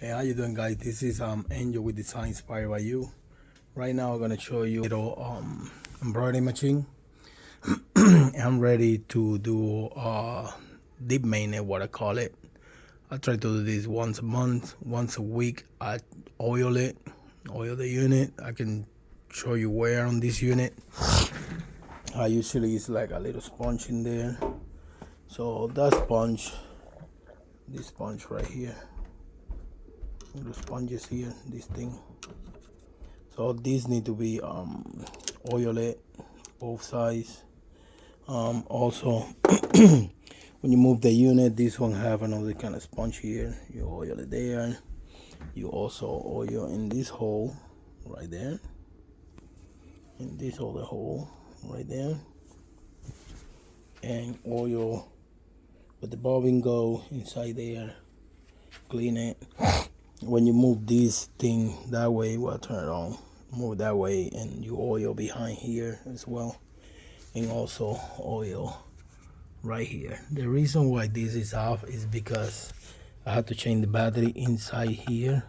Hey, how you doing, guys? This is Angel with Design Inspired by You. Right now I'm gonna show you a little embroidery machine. I'm ready to do deep mainnet, what I call it. I try to do this once a month, once a week. I oil the unit. I can show you where on this unit. I usually use like a little sponge in there. So that sponge, this sponge right here, little sponges here, this thing. So these need to be oiled both sides. Also, when you move the unit, this one have another kind of sponge here. You oil it there. You also oil in this hole right there, in this other hole right there, and oil with the bobbin go inside there. Clean it. When you move this thing that way, well, turn it on, move that way, and you oil behind here as well, and also oil right here. The reason why this is off is because I have to change the battery inside here.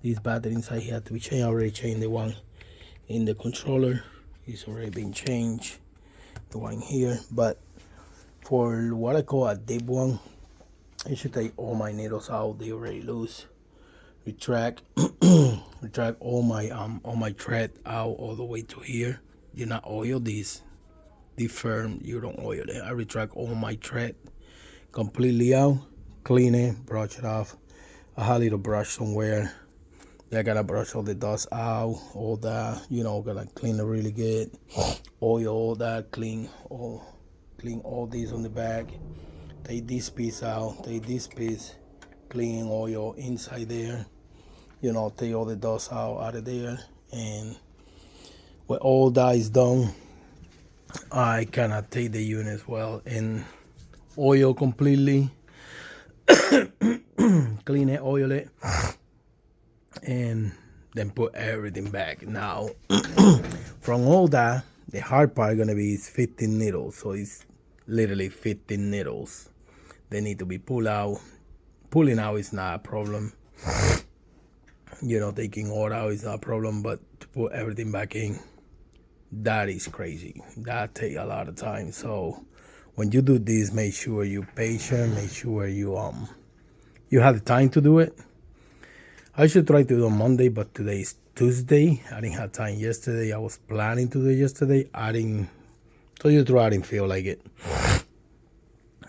This battery inside here had to be changed. I already changed the one in the controller. It's already been changed, the one here. But for what I call a deep one, I should take all my needles out. They already loose. Retract all my thread out all the way to here. Do not oil this. The firm, you don't oil it. I retract all my thread completely out, clean it, brush it off. I have a little brush somewhere. I gotta brush all the dust out, all that, gotta clean it really good. Oil all that, clean all these on the back. Take this piece out, take this piece, clean oil inside there. Take all the dust out of there. And when all that is done, I cannot take the unit as well and oil completely. Clean it, oil it, and then put everything back. Now, from all that, the hard part gonna be is 15 needles. So it's literally 15 needles. They need to be pulled out. Pulling out is not a problem. Taking all out is not a problem, but to put everything back in, that is crazy. That takes a lot of time. So when you do this, make sure you're patient. Make sure you have the time to do it. I should try to do it on Monday, but today is Tuesday. I didn't have time yesterday. I was planning to do it yesterday. I didn't feel like it.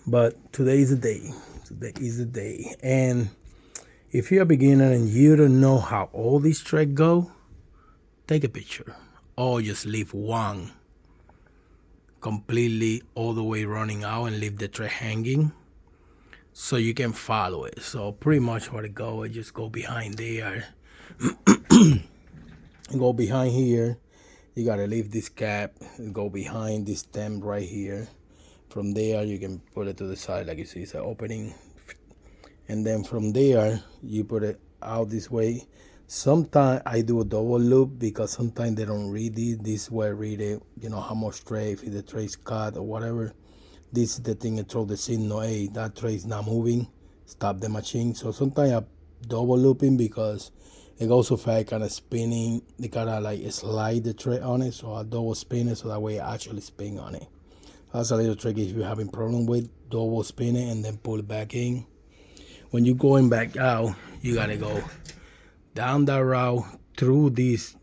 But today is the day. Today is the day. And if you're a beginner and you don't know how all these threads go, take a picture. Or just leave one completely all the way running out and leave the thread hanging so you can follow it. So pretty much where to go, I just go behind there. Go behind here. You gotta leave this cap, go behind this stem right here. From there you can put it to the side, like you see it's an opening. And then from there you put it out this way. Sometimes I do a double loop because sometimes they don't read it. This way I read it, how much tray, if the tray is cut or whatever. This is the thing that throw the signal, hey, that tray is not moving, stop the machine. So sometimes I'm double looping because it goes so fast, kind of spinning. They gotta like slide the tray on it, so I double spin it so that way I actually spin on it. That's a little trick if you're having problem with double spin it and then pull it back in. When you're going back out, you gotta go down that route through this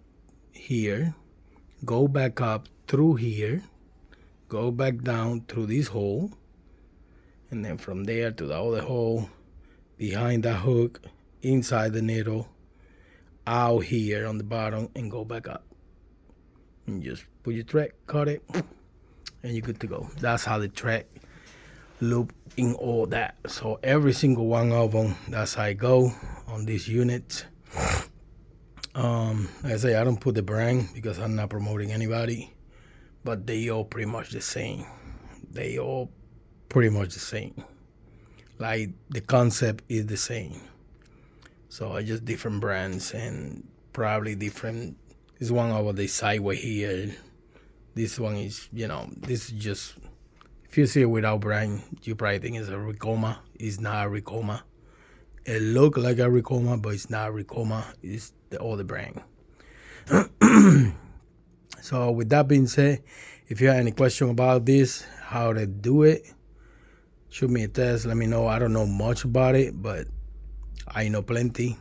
here, go back up through here, go back down through this hole, and then from there to the other hole, behind that hook, inside the needle, out here on the bottom, and go back up. And just put your thread, cut it, and you're good to go. That's how the thread loop in all that. So every single one of them, that's how I go on this unit. Like I say, I don't put the brand because I'm not promoting anybody, but they all pretty much the same. They all pretty much the same. Like the concept is the same. So I just different brands and probably different. This one over the sideway here. This one is, this is just, if you see it without brand, you probably think it's a Ricoma. It's not a Ricoma. It look like a Ricoma, but it's not Ricoma. It's the other brand. So with that being said, if you have any question about this, how to do it, shoot me a text. Let me know. I don't know much about it, but I know plenty,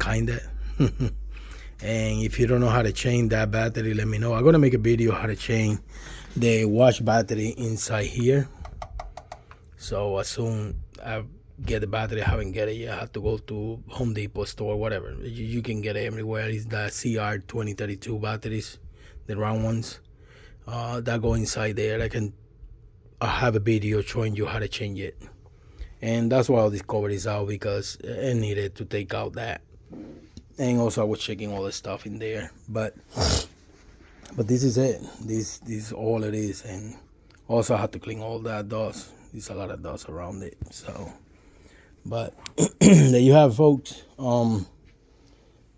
kinda. And if you don't know how to change that battery, let me know. I'm gonna make a video how to change the watch battery inside here. So as soon I get the battery, I haven't get it yet. I have to go to Home Depot store, whatever. You can get it everywhere. It's the CR2032 batteries, the round ones. That go inside there. I have a video showing you how to change it. And that's why all this cover is out, because I needed to take out that. And also I was checking all the stuff in there. But this is it. This is all it is. And also I had to clean all that dust. There's a lot of dust around it. So, but there you have, folks.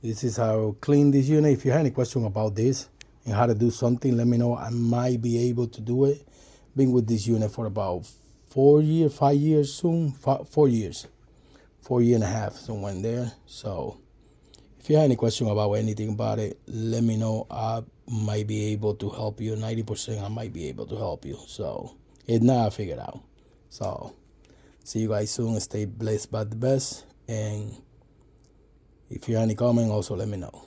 This is how to clean this unit. If you have any question about this and how to do something, let me know. I might be able to do it. Been with this unit for about 5 years soon. 4 years. 4 years and a half, somewhere in there. So if you have any question about anything about it, let me know. I might be able to help you. 90% I might be able to help you. So if not, I'll figure it out. So see you guys soon. Stay blessed by the best. And if you have any comment, also let me know.